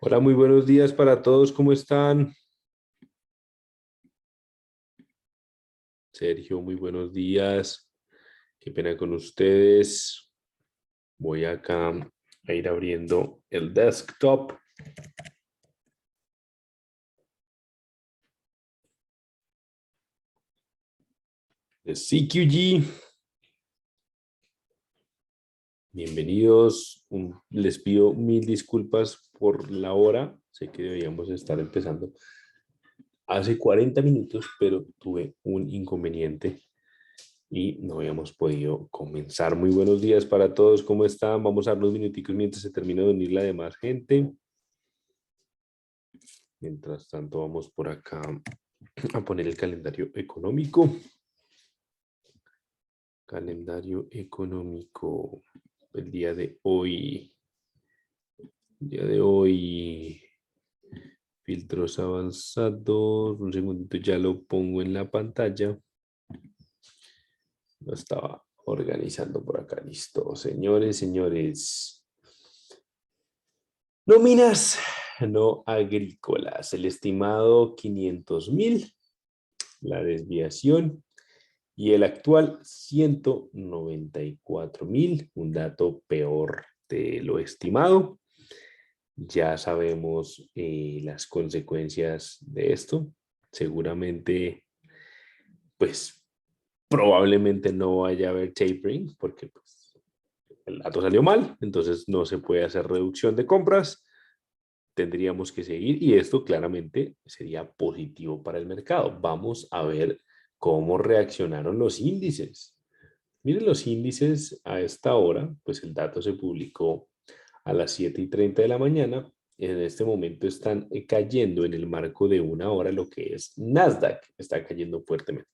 Hola, muy buenos días para todos. ¿Cómo están? Sergio, muy buenos días. Qué pena con ustedes. Voy acá a ir abriendo el desktop de CQG. Bienvenidos. Les pido mil disculpas por la hora. Sé que deberíamos estar empezando hace 40 minutos, pero tuve un inconveniente y no habíamos podido comenzar. Muy buenos días para todos. ¿Cómo están? Vamos a dar unos minuticos mientras se termina de unir la demás gente. Mientras tanto, vamos por acá a poner el calendario económico. Calendario económico. El día de hoy. El día de hoy. Filtros avanzados. Un segundito, ya lo pongo en la pantalla. Lo estaba organizando por acá. Listo. Señores, señores. Nóminas no agrícolas. El estimado 500,000. La desviación. Y el actual 194,000, un dato peor de lo estimado. Ya sabemos las consecuencias de esto. Seguramente, pues probablemente no vaya a haber tapering porque pues, el dato salió mal, entonces no se puede hacer reducción de compras. Tendríamos que seguir y esto claramente sería positivo para el mercado. Vamos a ver cómo reaccionaron los índices. Miren los índices a esta hora, pues el dato se publicó a las 7:30 de la mañana. En este momento están cayendo en el marco de una hora lo que es Nasdaq, está cayendo fuertemente.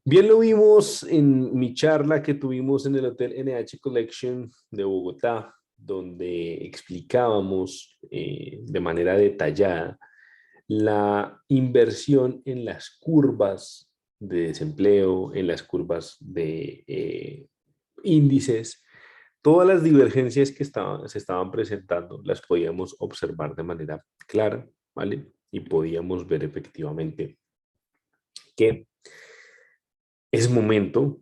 Bien lo vimos en mi charla que tuvimos en el Hotel NH Collection de Bogotá, donde explicábamos de manera detallada la inversión en las curvas de desempleo, en las curvas de índices, todas las divergencias que se estaban presentando las podíamos observar de manera clara, ¿vale? Y podíamos ver efectivamente que es momento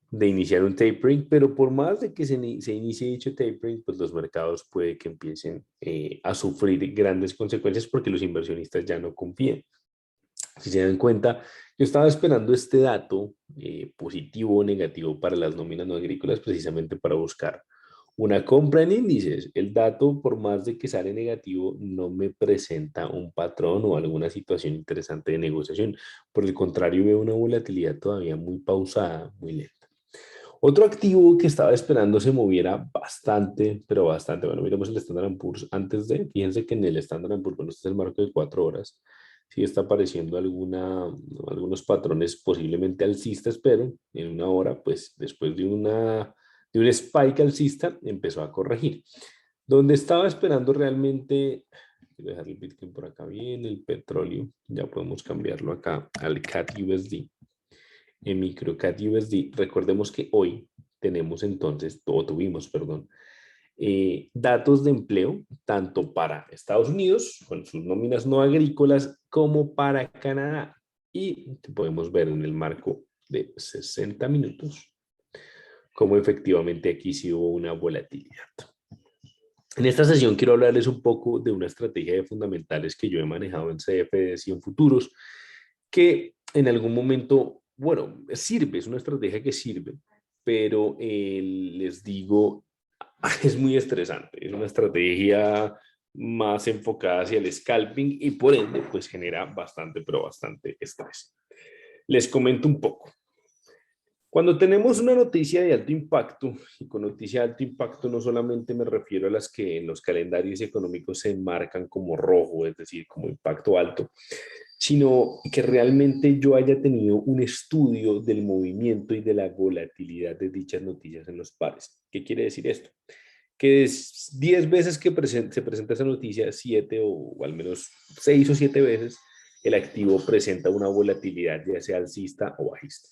de iniciar un tapering, pero por más de que se inicie dicho tapering, pues los mercados puede que empiecen a sufrir grandes consecuencias porque los inversionistas ya no confían. Si se dan cuenta, yo estaba esperando este dato positivo o negativo para las nóminas no agrícolas precisamente para buscar una compra en índices. El dato, por más de que sale negativo, no me presenta un patrón o alguna situación interesante de negociación. Por el contrario, veo una volatilidad todavía muy pausada, muy lenta. Otro activo que estaba esperando se moviera bastante, pero bastante. Bueno, miremos el Standard Poor's antes de, fíjense que en el Standard Poor's, bueno, este es el marco de 4 horas, sí está apareciendo algunos patrones posiblemente alcistas, pero en una hora, pues después de un spike alcista, empezó a corregir. Donde estaba esperando realmente, quiero dejar el Bitcoin por acá bien, el petróleo, ya podemos cambiarlo acá al CAT USD en MicroCat USD. Recordemos que hoy tenemos entonces, o tuvimos, perdón, datos de empleo tanto para Estados Unidos con sus nóminas no agrícolas como para Canadá. Y podemos ver en el marco de 60 minutos cómo efectivamente aquí sí hubo una volatilidad. En esta sesión quiero hablarles un poco de una estrategia de fundamentales que yo he manejado en CFDs y en futuros, que en algún momento, bueno, sirve, es una estrategia que sirve, pero les digo, es muy estresante, es una estrategia más enfocada hacia el scalping y por ende, pues genera bastante, pero bastante estrés. Les comento un poco. Cuando tenemos una noticia de alto impacto, y con noticia de alto impacto no solamente me refiero a las que en los calendarios económicos se enmarcan como rojo, es decir, como impacto alto, sino que realmente yo haya tenido un estudio del movimiento y de la volatilidad de dichas noticias en los pares. ¿Qué quiere decir esto? Que es 10 veces que se presenta esa noticia, 7 o al menos 6 o 7 veces, el activo presenta una volatilidad ya sea alcista o bajista.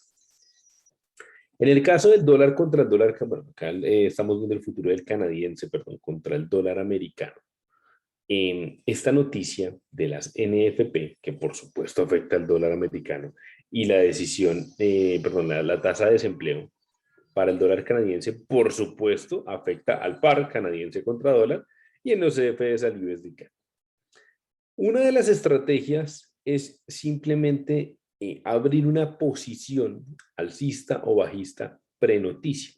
En el caso del dólar contra el dólar, bueno, acá estamos viendo el futuro del canadiense, perdón, contra el dólar americano. Esta noticia de las NFP, que por supuesto afecta al dólar americano, y la decisión, perdón, la tasa de desempleo para el dólar canadiense, por supuesto, afecta al par canadiense contra dólar y en los CFDs al USD. Una de las estrategias es simplemente abrir una posición alcista o bajista prenoticia.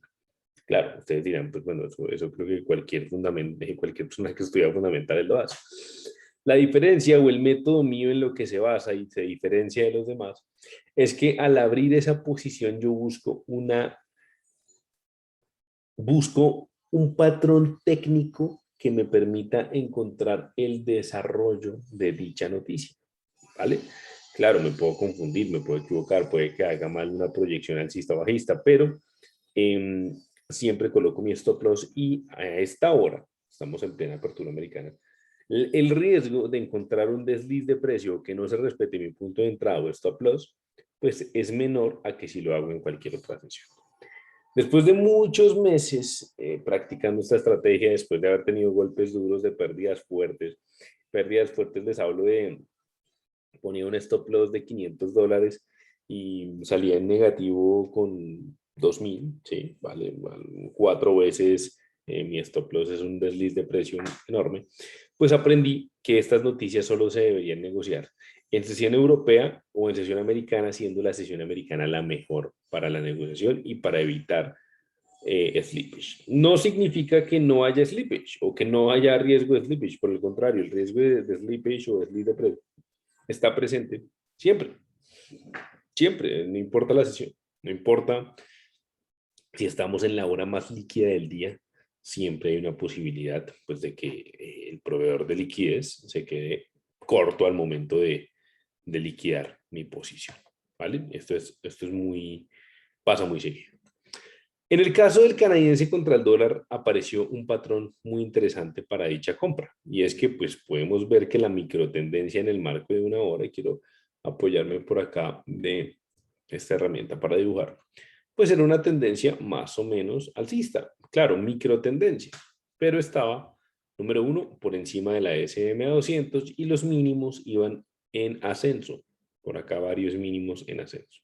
Claro, ustedes dirán, pues bueno, eso creo que cualquier persona que estudia fundamentales lo hace. La diferencia o el método mío en lo que se basa y se diferencia de los demás es que al abrir esa posición yo busco un patrón técnico que me permita encontrar el desarrollo de dicha noticia, ¿vale? Claro, me puedo confundir, me puedo equivocar, puede que haga mal una proyección alcista o bajista, pero eh, siempre coloco mi stop loss y a esta hora, estamos en plena apertura americana, el riesgo de encontrar un desliz de precio que no se respete mi punto de entrada o stop loss, pues es menor a que si lo hago en cualquier otra sesión. Después de muchos meses practicando esta estrategia, después de haber tenido golpes duros de pérdidas fuertes les hablo de, ponía un stop loss de $500 y salía en negativo con 2.000, sí, vale, 4 veces mi stop loss es un desliz de precio enorme, pues aprendí que estas noticias solo se deberían negociar en sesión europea o en sesión americana, siendo la sesión americana la mejor para la negociación y para evitar slippage. No significa que no haya slippage o que no haya riesgo de slippage, por el contrario, el riesgo de slippage o de slip de precio está presente siempre, siempre, no importa la sesión, no importa si estamos en la hora más líquida del día, siempre hay una posibilidad pues, de que el proveedor de liquidez se quede corto al momento de liquidar mi posición, ¿vale? Esto es muy, pasa muy seguido. En el caso del canadiense contra el dólar apareció un patrón muy interesante para dicha compra y es que pues podemos ver que la microtendencia en el marco de una hora, y quiero apoyarme por acá de esta herramienta para dibujar, pues era una tendencia más o menos alcista, claro, microtendencia, pero estaba, número uno, por encima de la SM200 y los mínimos iban en ascenso, por acá varios mínimos en ascenso.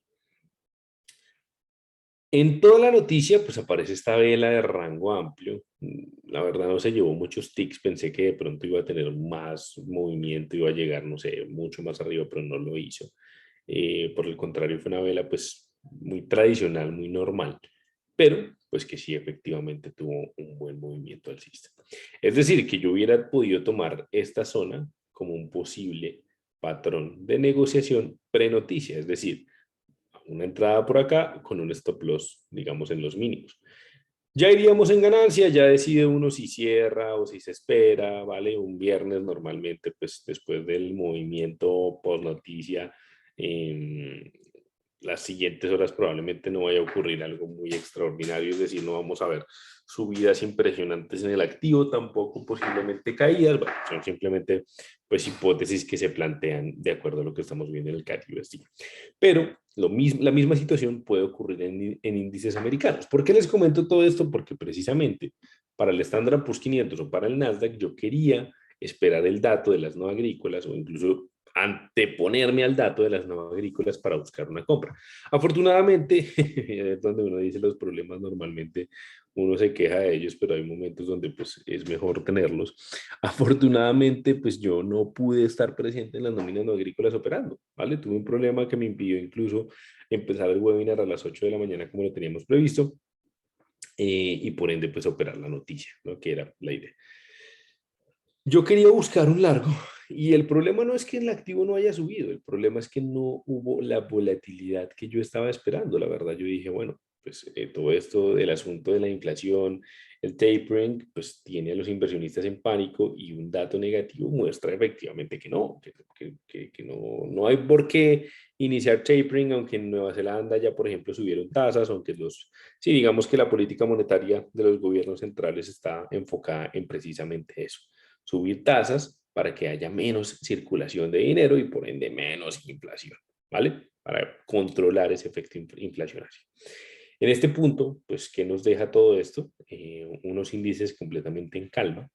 En toda la noticia, pues aparece esta vela de rango amplio. La verdad no se llevó muchos ticks, pensé que de pronto iba a tener más movimiento, iba a llegar, no sé, mucho más arriba, pero no lo hizo. Por el contrario, fue una vela pues muy tradicional, muy normal, pero pues que sí efectivamente tuvo un buen movimiento alcista. Es decir, que yo hubiera podido tomar esta zona como un posible patrón de negociación pre-noticia, es decir, una entrada por acá con un stop loss, digamos, en los mínimos. Ya iríamos en ganancia, ya decide uno si cierra o si se espera, ¿vale? Un viernes normalmente, pues después del movimiento post noticia, las siguientes horas probablemente no vaya a ocurrir algo muy extraordinario, es decir, no vamos a ver subidas impresionantes en el activo, tampoco posiblemente caídas, bueno, son simplemente pues hipótesis que se plantean de acuerdo a lo que estamos viendo en el CAC USD. Pero la misma situación puede ocurrir en índices americanos. ¿Por qué les comento todo esto? Porque precisamente para el Standard Poor's 500 o para el Nasdaq yo quería esperar el dato de las no agrícolas o incluso anteponerme al dato de las no agrícolas para buscar una compra. Afortunadamente, es donde uno dice los problemas normalmente uno se queja de ellos, pero hay momentos donde pues es mejor tenerlos. Afortunadamente, pues yo no pude estar presente en las nóminas no agrícolas operando, ¿vale? Tuve un problema que me impidió incluso empezar el webinar a las 8 de la mañana como lo teníamos previsto y por ende pues operar la noticia, ¿no? Que era la idea. Yo quería buscar un largo y el problema no es que el activo no haya subido, el problema es que no hubo la volatilidad que yo estaba esperando. La verdad, yo dije, bueno, pues todo esto del asunto de la inflación, el tapering, pues tiene a los inversionistas en pánico y un dato negativo muestra efectivamente que no, que no, no hay por qué iniciar tapering, aunque en Nueva Zelanda ya, por ejemplo, subieron tasas, aunque sí, digamos que la política monetaria de los gobiernos centrales está enfocada en precisamente eso, subir tasas para que haya menos circulación de dinero y por ende menos inflación, ¿vale? Para controlar ese efecto inflacionario. En este punto, pues, ¿qué nos deja todo esto? Unos índices completamente en calma,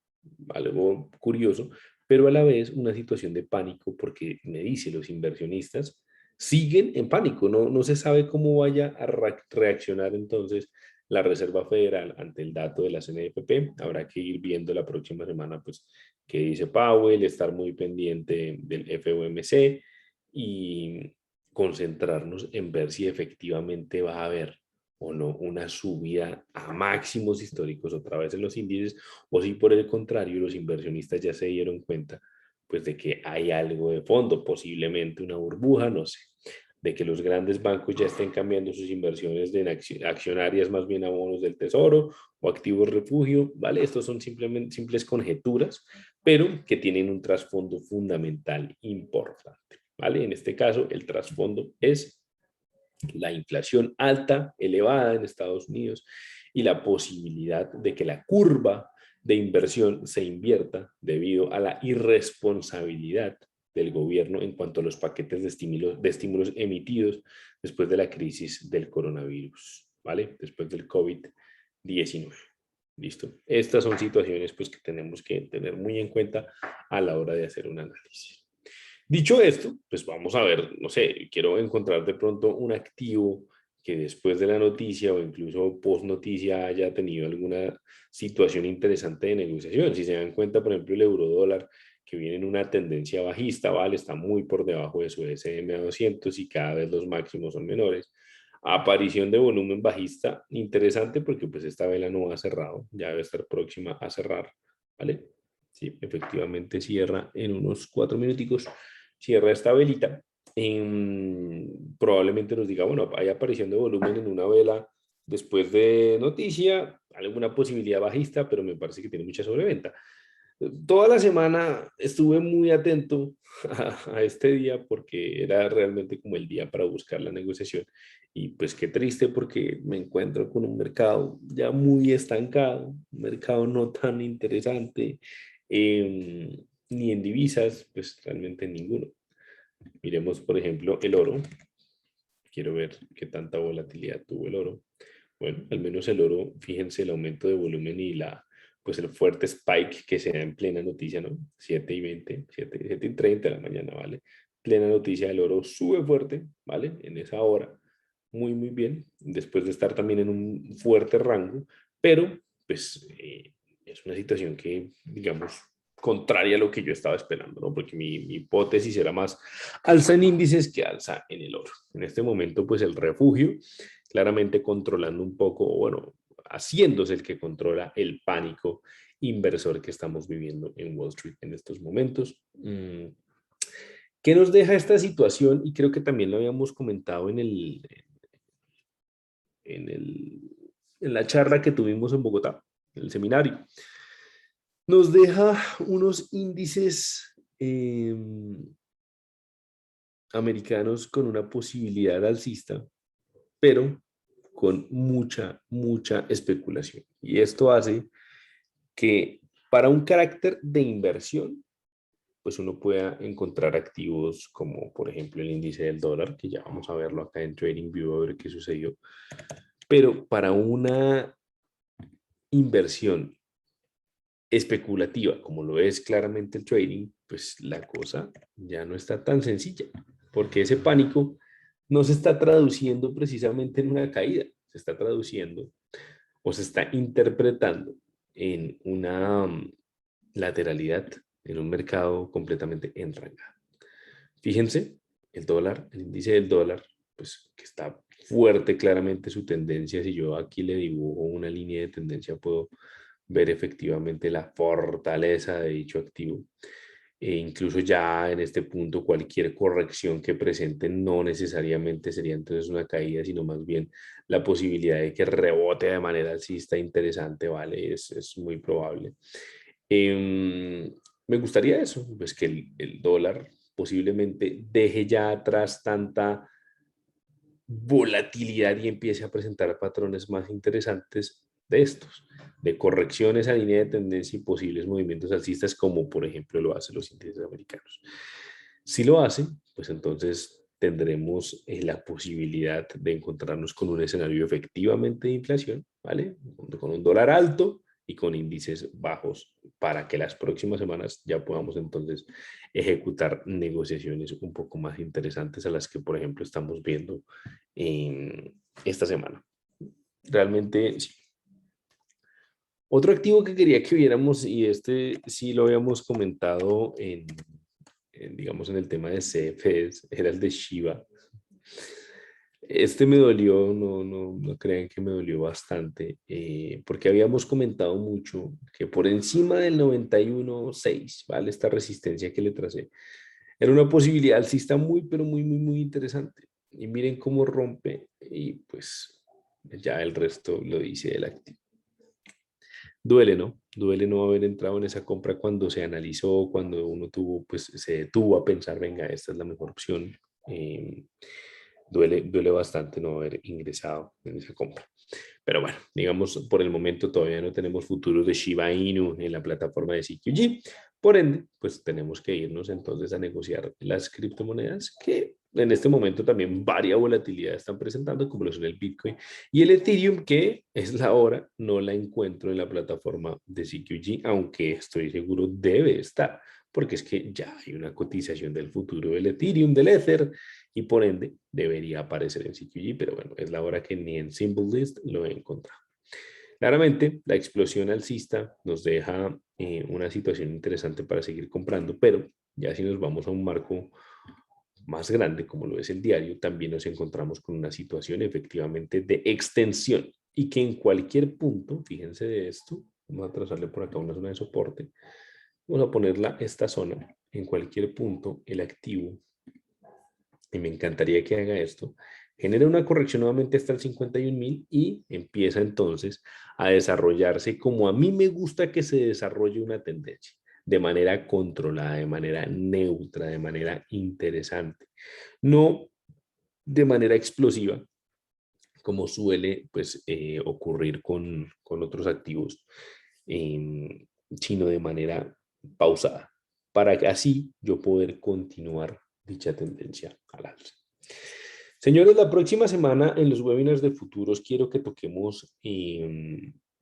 algo curioso, pero a la vez una situación de pánico porque me dice los inversionistas siguen en pánico, no se sabe cómo vaya a reaccionar entonces la Reserva Federal ante el dato de la CNFP. Habrá que ir viendo la próxima semana pues qué dice Powell, estar muy pendiente del FOMC y concentrarnos en ver si efectivamente va a haber o no una subida a máximos históricos otra vez en los índices, o si por el contrario los inversionistas ya se dieron cuenta pues de que hay algo de fondo, posiblemente una burbuja, no sé, de que los grandes bancos ya estén cambiando sus inversiones de accionarias más bien a bonos del tesoro o activos refugio, ¿vale? Estos son simplemente simples conjeturas, pero que tienen un trasfondo fundamental importante, ¿vale? En este caso, el trasfondo es la inflación alta, elevada en Estados Unidos y la posibilidad de que la curva de inversión se invierta debido a la irresponsabilidad del gobierno en cuanto a los paquetes de estímulos emitidos después de la crisis del coronavirus, ¿vale? Después del COVID-19. ¿Listo? Estas son situaciones pues, que tenemos que tener muy en cuenta a la hora de hacer un análisis. Dicho esto, pues vamos a ver, no sé, quiero encontrar de pronto un activo que después de la noticia o incluso post noticia haya tenido alguna situación interesante de negociación. Si se dan cuenta, por ejemplo, el euro dólar que viene en una tendencia bajista, ¿vale? Está muy por debajo de su SMA 200 y cada vez los máximos son menores. Aparición de volumen bajista, interesante porque pues esta vela no ha cerrado, ya debe estar próxima a cerrar, ¿vale? Sí, efectivamente cierra en unos 4 minuticos, cierra esta velita. Probablemente nos diga, bueno, hay aparición de volumen en una vela después de noticia, alguna posibilidad bajista, pero me parece que tiene mucha sobreventa. Toda la semana estuve muy atento a este día porque era realmente como el día para buscar la negociación. Y pues qué triste porque me encuentro con un mercado ya muy estancado, un mercado no tan interesante, ni en divisas, pues realmente ninguno. Miremos, por ejemplo, el oro. Quiero ver qué tanta volatilidad tuvo el oro. Bueno, al menos el oro, fíjense el aumento de volumen y pues el fuerte spike que se da en plena noticia, ¿no? 7:20, 7:30 de la mañana, ¿vale? Plena noticia, el oro sube fuerte, ¿vale? En esa hora, muy bien, después de estar también en un fuerte rango, pero pues es una situación que, digamos, contraria a lo que yo estaba esperando, ¿no? Porque mi hipótesis era más alza en índices que alza en el oro. En este momento, pues el refugio, claramente controlando un poco, bueno, haciéndose el que controla el pánico inversor que estamos viviendo en Wall Street en estos momentos. ¿Qué nos deja esta situación? Y creo que también lo habíamos comentado en, el, en la charla que tuvimos en Bogotá, en el seminario. Nos deja unos índices americanos con una posibilidad alcista, pero con mucha especulación. Y esto hace que para un carácter de inversión, pues uno pueda encontrar activos como, por ejemplo, el índice del dólar, que ya vamos a verlo acá en TradingView a ver qué sucedió. Pero para una inversión especulativa, como lo es claramente el trading, pues la cosa ya no está tan sencilla, porque ese pánico no se está traduciendo precisamente en una caída, se está traduciendo o se está interpretando en una lateralidad en un mercado completamente enrangado. Fíjense, el dólar, el índice del dólar, pues que está fuerte claramente su tendencia. Si yo aquí le dibujo una línea de tendencia, puedo ver efectivamente la fortaleza de dicho activo. E incluso ya en este punto cualquier corrección que presente no necesariamente sería entonces una caída, sino más bien la posibilidad de que rebote de manera alcista interesante, ¿vale? Es muy probable. Me gustaría eso, pues que el dólar posiblemente deje ya atrás tanta volatilidad y empiece a presentar patrones más interesantes de estos, de correcciones a línea de tendencia y posibles movimientos alcistas, como por ejemplo lo hacen los índices americanos. Si lo hacen, pues entonces tendremos la posibilidad de encontrarnos con un escenario efectivamente de inflación, ¿vale? Con un dólar alto y con índices bajos para que las próximas semanas ya podamos entonces ejecutar negociaciones un poco más interesantes a las que, por ejemplo, estamos viendo esta semana. Realmente, sí. Otro activo que quería que viéramos, y este sí lo habíamos comentado digamos, en el tema de CFs, era el de Shiba. Este me dolió, no crean que me dolió bastante, porque habíamos comentado mucho que por encima del 91.6, ¿vale? Esta resistencia que le tracé, era una posibilidad alcista muy, pero muy interesante. Y miren cómo rompe y pues ya el resto lo dice el activo. Duele, ¿no? Duele no haber entrado en esa compra cuando se analizó, cuando uno tuvo, pues se detuvo a pensar, venga, esta es la mejor opción. Eh, duele bastante no haber ingresado en esa compra. Pero bueno, digamos, por el momento todavía no tenemos futuros de Shiba Inu en la plataforma de CQG. Por ende, pues tenemos que irnos entonces a negociar las criptomonedas que en este momento también varia volatilidad están presentando, como lo son el Bitcoin y el Ethereum, que es la hora, no la encuentro en la plataforma de CQG, aunque estoy seguro debe estar, porque es que ya hay una cotización del futuro del Ethereum, del Ether, y por ende debería aparecer en CQG, pero bueno, es la hora que ni en Symbol List lo he encontrado. Claramente, la explosión alcista nos deja una situación interesante para seguir comprando, pero ya si nos vamos a un marco más grande, como lo es el diario, también nos encontramos con una situación efectivamente de extensión y que en cualquier punto, fíjense de esto, vamos a trazarle por acá una zona de soporte, vamos a ponerla esta zona, en cualquier punto el activo, y me encantaría que haga esto, genera una corrección nuevamente hasta el 51.000 y empieza entonces a desarrollarse como a mí me gusta que se desarrolle una tendencia, de manera controlada, de manera neutra, de manera interesante, no de manera explosiva, como suele pues, ocurrir con otros activos, sino de manera pausada, para que así yo poder continuar dicha tendencia al alza. Señores, la próxima semana en los webinars de futuros quiero que toquemos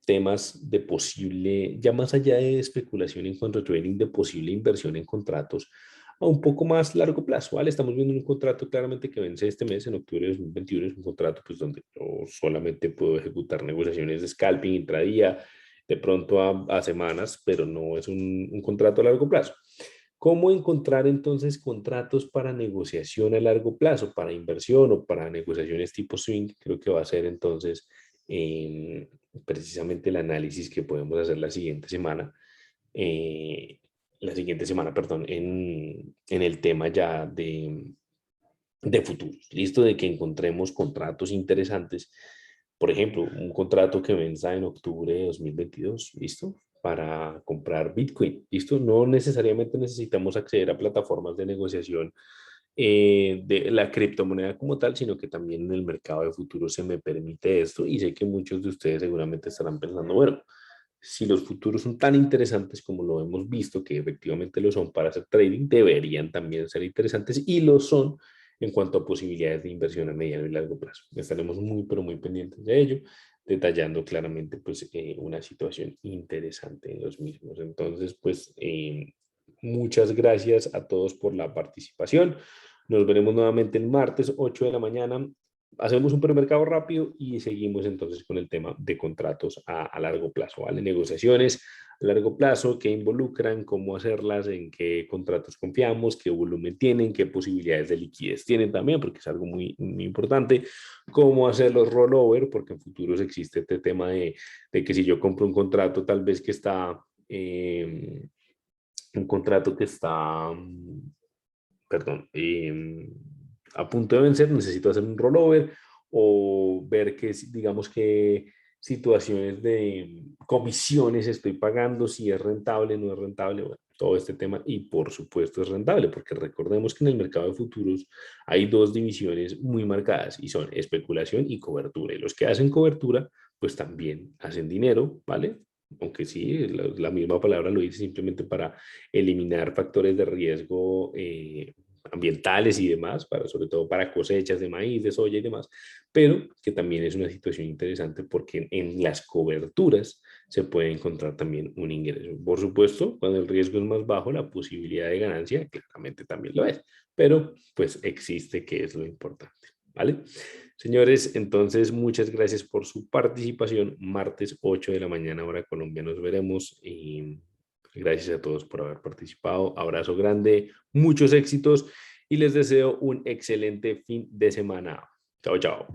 temas de posible, ya más allá de especulación en cuanto a trading, de posible inversión en contratos a un poco más largo plazo, ¿vale? Estamos viendo un contrato claramente que vence este mes, en octubre de 2021, es un contrato pues donde yo solamente puedo ejecutar negociaciones de scalping intradía, de pronto a semanas, pero no es un contrato a largo plazo. ¿Cómo encontrar entonces contratos para negociación a largo plazo, para inversión o para negociaciones tipo swing? Creo que va a ser entonces precisamente el análisis que podemos hacer la siguiente semana, perdón, en el tema ya de futuros. Listo, de que encontremos contratos interesantes. Por ejemplo, un contrato que venza en octubre de 2022, ¿listo? Para comprar Bitcoin, ¿listo? No necesariamente necesitamos acceder a plataformas de negociación de la criptomoneda como tal, sino que también en el mercado de futuros se me permite esto y sé que muchos de ustedes seguramente estarán pensando, bueno, si los futuros son tan interesantes como lo hemos visto, que efectivamente lo son para hacer trading, deberían también ser interesantes y lo son en cuanto a posibilidades de inversión a mediano y largo plazo. Estaremos muy, pero muy pendientes de ello, detallando claramente pues una situación interesante en los mismos. Entonces, pues muchas gracias a todos por la participación. Nos veremos nuevamente el martes 8 de la mañana. Hacemos un premercado rápido y seguimos entonces con el tema de contratos a largo plazo, ¿vale? Negociaciones a largo plazo, qué involucran, cómo hacerlas, en qué contratos confiamos, qué volumen tienen, qué posibilidades de liquidez tienen también, porque es algo muy importante, cómo hacer los rollover, porque en futuros existe este tema de que si yo compro un contrato tal vez que está, un contrato que está, perdón, a punto de vencer, necesito hacer un rollover o ver que, digamos que situaciones de comisiones estoy pagando, si es rentable, no es rentable, bueno, todo este tema y por supuesto es rentable, porque recordemos que en el mercado de futuros hay dos divisiones muy marcadas y son especulación y cobertura. Y los que hacen cobertura, pues también hacen dinero, ¿vale? Aunque sí, la misma palabra lo dice simplemente para eliminar factores de riesgo ambientales y demás, sobre todo para cosechas de maíz, de soya y demás, pero que también es una situación interesante porque en las coberturas se puede encontrar también un ingreso. Por supuesto, cuando el riesgo es más bajo, la posibilidad de ganancia claramente también lo es, pero pues existe, que es lo importante, ¿vale? Señores, entonces muchas gracias por su participación. Martes 8 de la mañana, hora Colombia, nos veremos y gracias a todos por haber participado. Abrazo grande, muchos éxitos y les deseo un excelente fin de semana. Chao, chao.